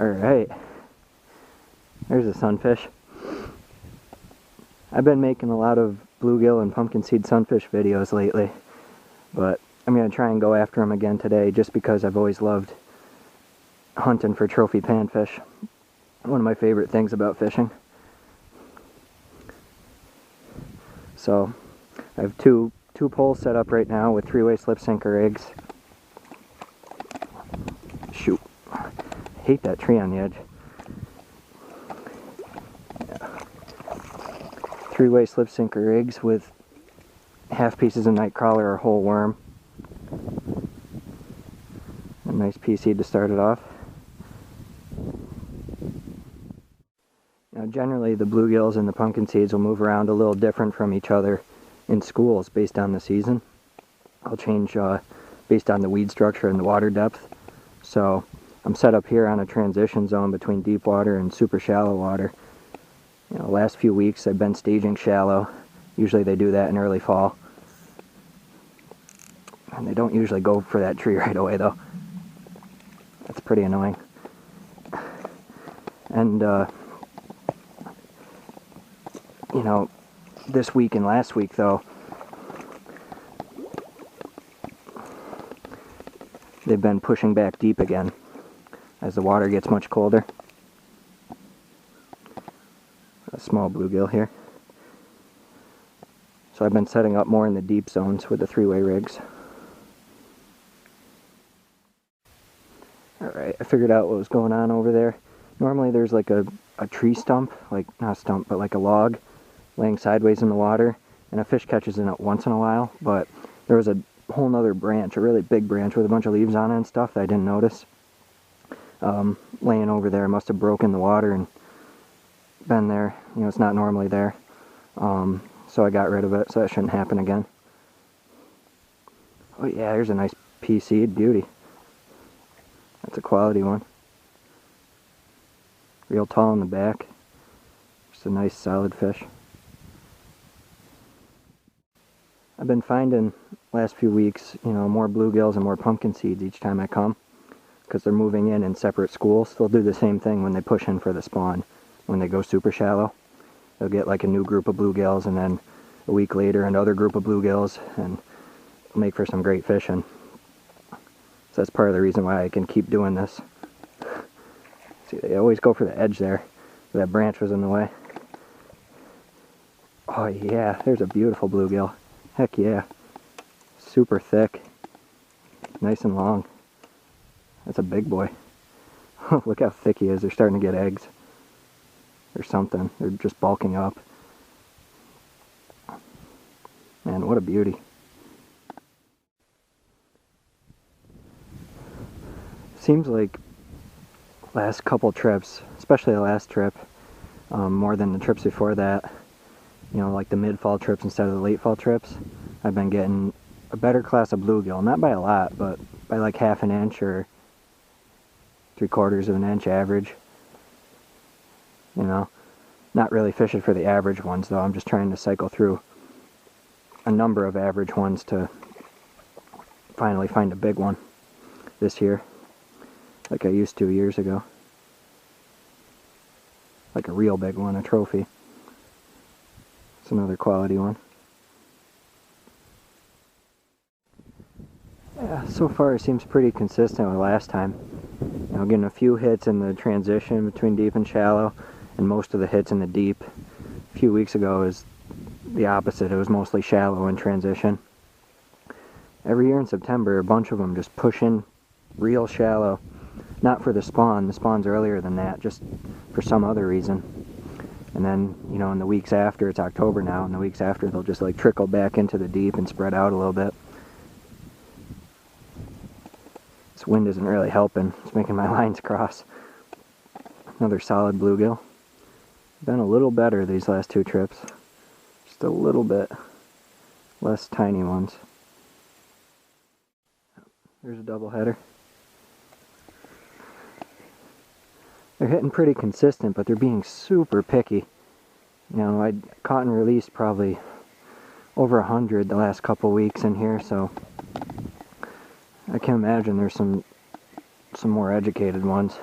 Alright, there's a sunfish. I've been making a lot of bluegill and pumpkinseed sunfish videos lately, but I'm going to try and go after them again today just because I've always loved hunting for trophy panfish. One of my favorite things about fishing. So I have two poles set up right now with 3-way slip sinker rigs. Shoot. Hate that tree on the edge. Yeah. 3-way slip sinker rigs with half pieces of nightcrawler or whole worm. A nice PC to start it off. Now generally the bluegills and the pumpkinseeds will move around a little different from each other in schools based on the season. I'll change based on the weed structure and the water depth. So I'm set up here on a transition zone between deep water and super shallow water. You know, last few weeks I've been staging shallow. Usually they do that in early fall. And they don't usually go for that tree right away though. That's pretty annoying. And you know, this week and last week though, they've been pushing back deep again as the water gets much colder. A small bluegill here. So I've been setting up more in the deep zones with the 3-way rigs. Alright, I figured out what was going on over there. Normally there's like a tree stump, like not a stump, but like a log laying sideways in the water, and a fish catches in it once in a while, but there was a whole nother branch, a really big branch with a bunch of leaves on it and stuff that I didn't notice. Laying over there, must have broken the water and been there. You know, it's not normally there. So I got rid of it, so that shouldn't happen again. Oh yeah, here's a nice pea-seed beauty. That's a quality one. Real tall in the back. Just a nice solid fish. I've been finding last few weeks, you know, more bluegills and more pumpkinseeds each time I come, because they're moving in separate schools. They'll do the same thing when they push in for the spawn. When they go super shallow, they'll get like a new group of bluegills, and then a week later another group of bluegills, and it'll make for some great fishing. So that's part of the reason why I can keep doing this. See, they always go for the edge there. That branch was in the way. Oh yeah, there's a beautiful bluegill. Heck yeah. Super thick. Nice and long. That's a big boy. Look how thick he is. They're starting to get eggs. Or something. They're just bulking up. Man, what a beauty. Seems like last couple trips, especially the last trip, more than the trips before that, you know, like the mid-fall trips instead of the late-fall trips, I've been getting a better class of bluegill. Not by a lot, but by like half an inch or 3/4 of an inch average. You know, not really fishing for the average ones though. I'm just trying to cycle through a number of average ones to finally find a big one this year, like I used to years ago. Like a real big one, a trophy. It's another quality one. Yeah, so far it seems pretty consistent with last time. You know, getting a few hits in the transition between deep and shallow, and most of the hits in the deep. A few weeks ago is the opposite. It was mostly shallow in transition. Every year in September, a bunch of them just push in real shallow. Not for the spawn. The spawn's earlier than that, just for some other reason. And then, you know, in the weeks after, it's October now, and the weeks after they'll just like trickle back into the deep and spread out a little bit. This wind isn't really helping. It's making my lines cross. Another solid bluegill. Been a little better these last two trips. Just a little bit less tiny ones. There's a double header. They're hitting pretty consistent, but they're being super picky. You know, I caught and released probably over 100 the last couple weeks in here, so I can imagine there's some more educated ones.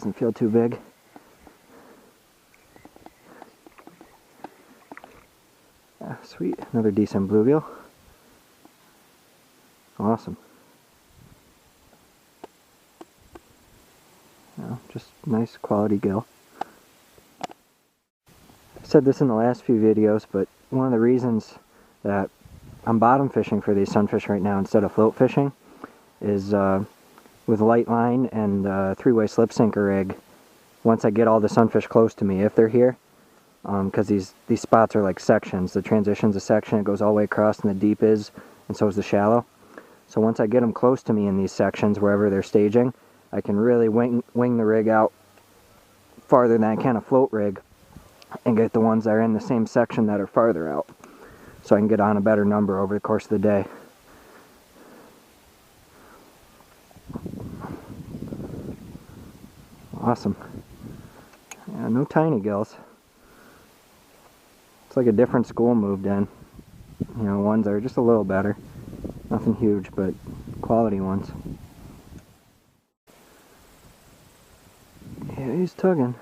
doesn't feel too big. Ah, sweet, another decent bluegill. Awesome. Yeah, just nice quality gill. I said this in the last few videos, but one of the reasons that I'm bottom fishing for these sunfish right now instead of float fishing is with light line and three-way slip sinker rig. Once I get all the sunfish close to me, if they're here, because these spots are like sections. The transition's a section, it goes all the way across, and the deep is, and so is the shallow. So once I get them close to me in these sections, wherever they're staging, I can really wing the rig out farther than I can a float rig, and get the ones that are in the same section that are farther out. So I can get on a better number over the course of the day. Awesome. Yeah, no tiny gills. It's like a different school moved in. You know, ones that are just a little better. Nothing huge, but quality ones. Yeah, he's tugging.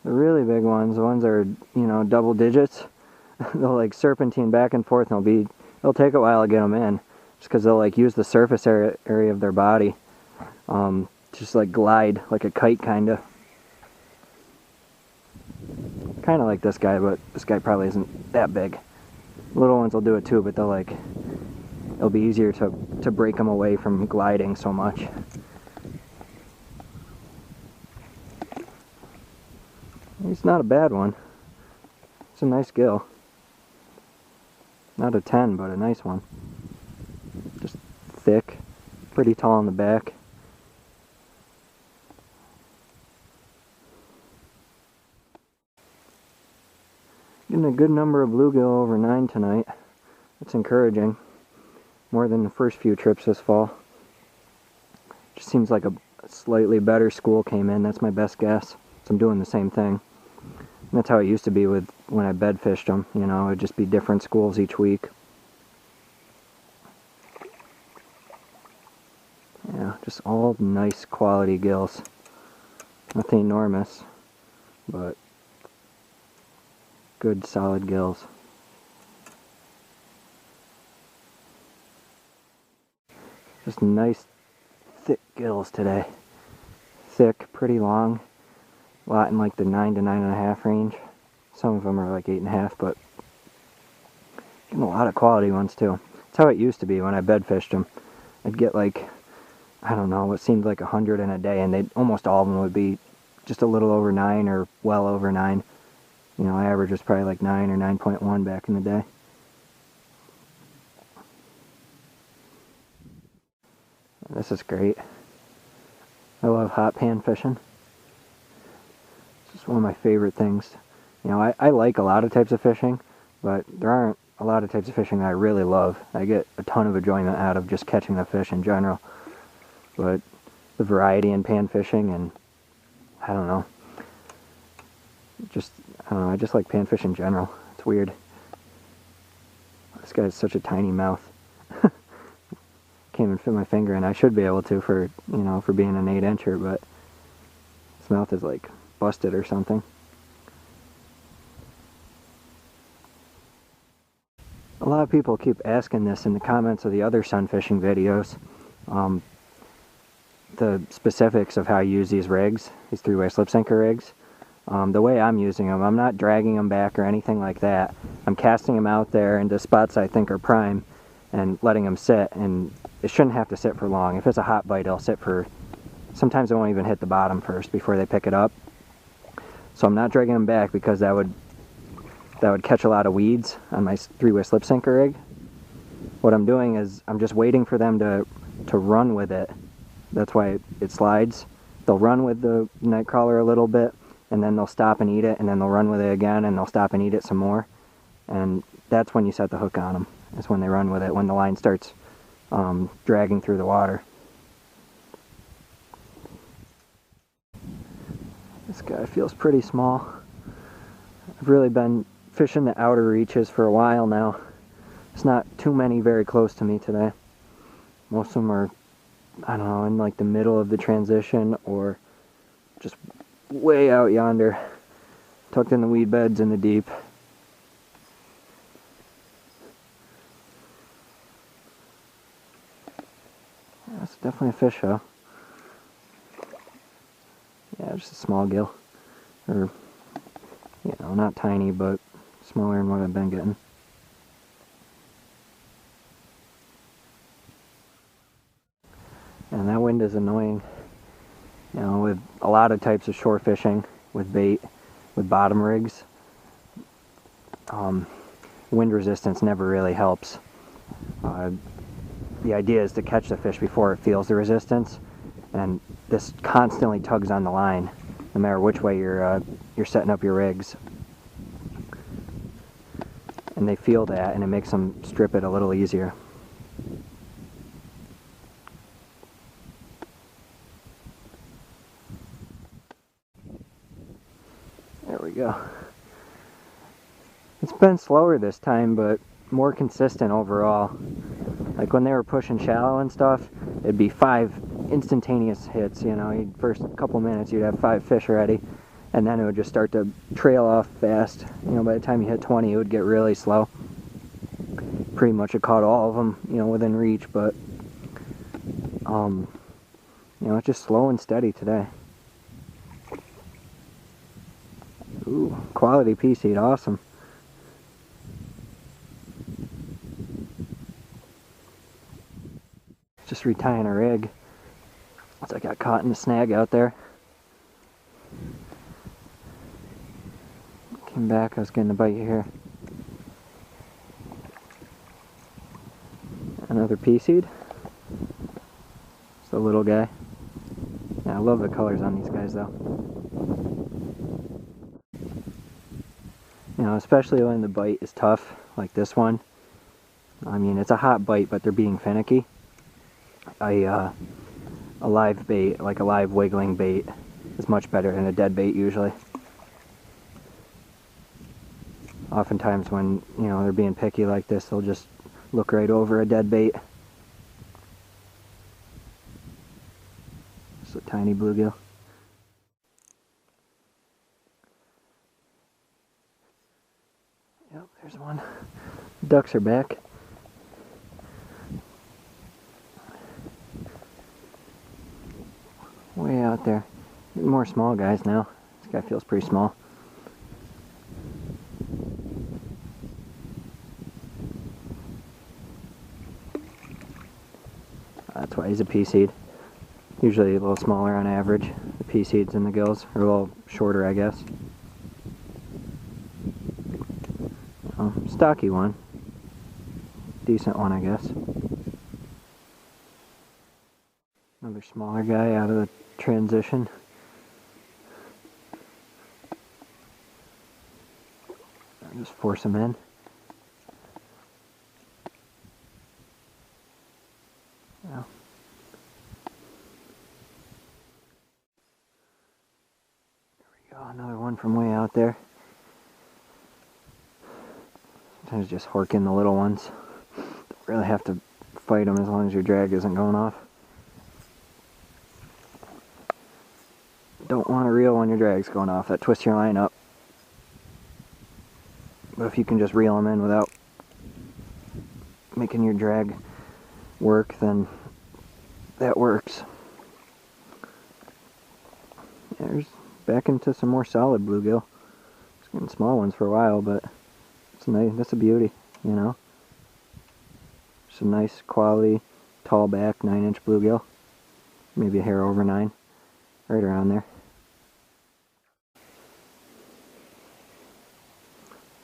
The really big ones, the ones that are, you know, double digits, they'll like serpentine back and forth, and it'll take a while to get them in, just because they'll like use the surface area of their body, just like glide like a kite, kind of like this guy, but this guy probably isn't that big. Little ones will do it too, but it'll be easier to break them away from gliding so much. It's not a bad one. It's a nice gill. Not a 10, but a nice one. Just thick, pretty tall on the back. Getting a good number of bluegill over 9 tonight. That's encouraging. More than the first few trips this fall. Just seems like a slightly better school came in. That's my best guess. So I'm doing the same thing. And that's how it used to be with when I bed fished them. You know, it'd just be different schools each week. Yeah, just all nice quality gills. Nothing enormous, but good solid gills. Just nice thick gills today. Thick, pretty long. A lot in like the 9 to 9.5 range. Some of them are like 8.5, but getting a lot of quality ones too. That's how it used to be when I bed fished them. I'd get like, I don't know, what seemed like 100 in a day, and almost all of them would be just a little over 9 or well over 9. You know, average was probably like 9 or 9.1 back in the day. This is great. I love hot pan fishing. It's just one of my favorite things. You know, I like a lot of types of fishing, but there aren't a lot of types of fishing that I really love. I get a ton of enjoyment out of just catching the fish in general. But the variety in pan fishing, and I don't know. I just like panfish in general. It's weird. This guy has such a tiny mouth. Can't even fit my finger in. I should be able to for being an 8-incher, but his mouth is like busted or something. A lot of people keep asking this in the comments of the other sunfishing videos. The specifics of how I use these rigs, these three-way slip sinker rigs. The way I'm using them, I'm not dragging them back or anything like that. I'm casting them out there into spots I think are prime and letting them sit, and it shouldn't have to sit for long. If it's a hot bite, it'll sit for, sometimes it won't even hit the bottom first before they pick it up. So I'm not dragging them back because that would catch a lot of weeds on my three-way slip sinker rig. What I'm doing is I'm just waiting for them to run with it. That's why it slides. They'll run with the nightcrawler a little bit, and then they'll stop and eat it, and then they'll run with it again, and they'll stop and eat it some more. And that's when you set the hook on them. That's when they run with it, when the line starts dragging through the water. This guy feels pretty small. I've really been fishing the outer reaches for a while now. There's not too many very close to me today. Most of them are, I don't know, in like the middle of the transition or just way out yonder, tucked in the weed beds in the deep. That's definitely a fish though. Yeah, just a small gill. Or, you know, not tiny, but smaller than what I've been getting. And that wind is annoying. You know, with a lot of types of shore fishing, with bait, with bottom rigs, wind resistance never really helps. The idea is to catch the fish before it feels the resistance, and this constantly tugs on the line, no matter which way you're setting up your rigs. And they feel that, and it makes them strip it a little easier. There we go. It's been slower this time, but more consistent overall. Like when they were pushing shallow and stuff, it'd be 5 instantaneous hits, you know, first couple minutes you'd have 5 fish already, and then it would just start to trail off fast. You know, by the time you hit 20, it would get really slow. Pretty much it caught all of them, you know, within reach, but, you know, it's just slow and steady today. Ooh, quality pea seed, awesome. Just retying a rig. So I got caught in a snag out there. Came back, I was getting a bite here. Another pea seed. It's a little guy. Yeah, I love the colors on these guys though. You know, especially when the bite is tough, like this one. I mean, it's a hot bite, but they're being finicky. A live bait, like a live wiggling bait, is much better than a dead bait usually. Oftentimes when, you know, they're being picky like this, they'll just look right over a dead bait. Just a tiny bluegill. Yep, there's one. Ducks are back. Way out there. More small guys now. This guy feels pretty small. That's why he's a pea seed. Usually a little smaller on average. The pea seeds and the gills are a little shorter, I guess. Stocky one. Decent one, I guess. Another smaller guy out of the transition. I'll just force him in. Yeah. There we go, another one from way out there. Sometimes just horking the little ones. Don't really have to fight them as long as your drag isn't going off. Don't want to reel when your drag's going off. That twists your line up. But if you can just reel them in without making your drag work, then that works. Yeah, there's back into some more solid bluegill. It's getting small ones for a while, but it's nice. That's a beauty, you know. Some nice quality, tall back, 9-inch bluegill. Maybe a hair over 9, right around there.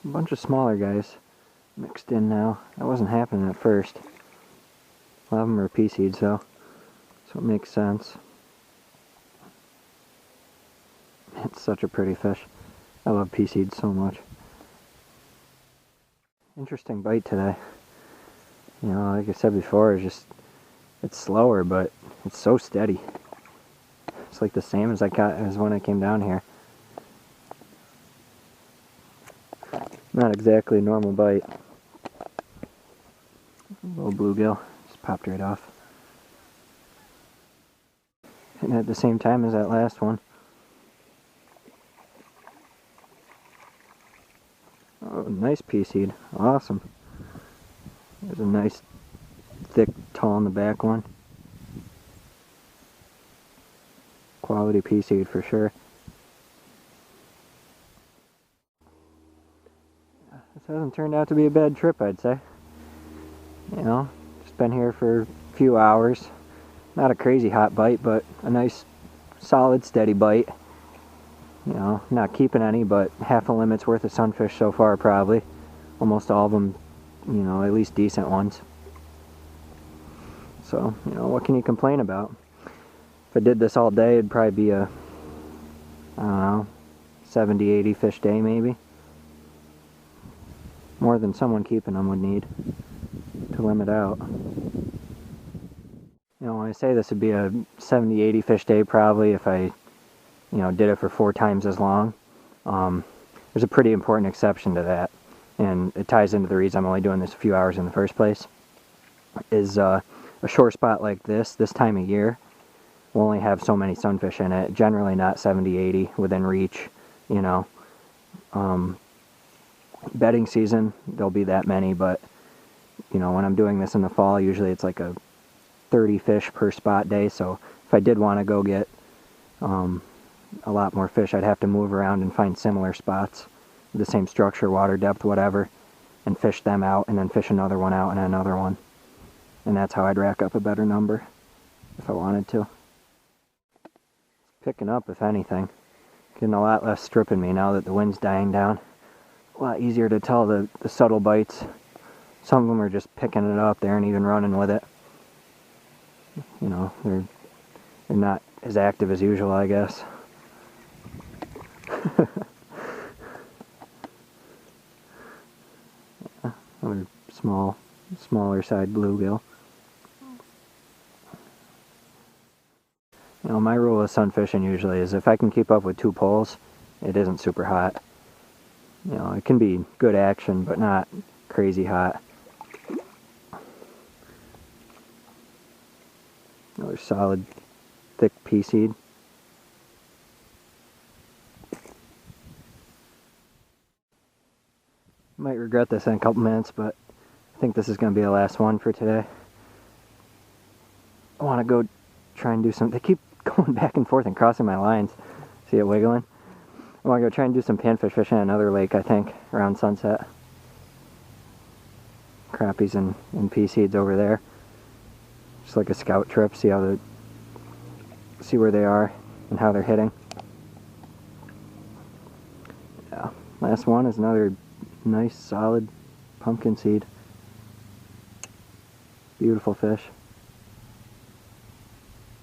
A bunch of smaller guys mixed in now. That wasn't happening at first. A lot of them are pea seeds though, so it makes sense. It's such a pretty fish. I love pea seeds so much. Interesting bite today. You know, like I said before, it's slower, but it's so steady. It's like the same as I got as when I came down here. Not exactly a normal bite. A little bluegill, just popped right off. And at the same time as that last one. nice pea seed. Awesome. There's a nice, thick, tall in the back one. Quality pea seed for sure. This hasn't turned out to be a bad trip, I'd say. You know, just been here for a few hours. Not a crazy hot bite, but a nice, solid, steady bite. You know, not keeping any, but half a limit's worth of sunfish so far, probably. Almost all of them, you know, at least decent ones. So, you know, what can you complain about? If I did this all day, it'd probably be a, I don't know, 70, 80 fish day maybe. More than someone keeping them would need to limit out. You know, when I say this would be a 70, 80 fish day probably if I, you know, did it for 4 times as long. There's a pretty important exception to that, and it ties into the reason I'm only doing this a few hours in the first place, is a shore spot like this time of year will only have so many sunfish in it, generally not 70, 80 within reach, you know. Bedding season, there'll be that many, but, you know, when I'm doing this in the fall, usually it's like a 30 fish per spot day, so if I did want to go get a lot more fish, I'd have to move around and find similar spots with the same structure, water depth, whatever, and fish them out, and then fish another one out and another one. And that's how I'd rack up a better number if I wanted to. Picking up, if anything. Getting a lot less stripping me now that the wind's dying down. A lot easier to tell the subtle bites. Some of them are just picking it up, they aren't even running with it. You know, they're not as active as usual, I guess. Another smaller side bluegill. You know, my rule of sunfishing usually is if I can keep up with 2 poles, it isn't super hot. You know, it can be good action, but not crazy hot. Another solid, thick pea seed. Might regret this in a couple minutes, but I think this is going to be the last one for today. I want to go try and do some... They keep going back and forth and crossing my lines. See it wiggling? I want to go try and do some panfish fishing at another lake, I think, around sunset. Crappies and pea seeds over there. Just like a scout trip, see where they are and how they're hitting. Yeah, last one is another nice solid pumpkin seed. Beautiful fish.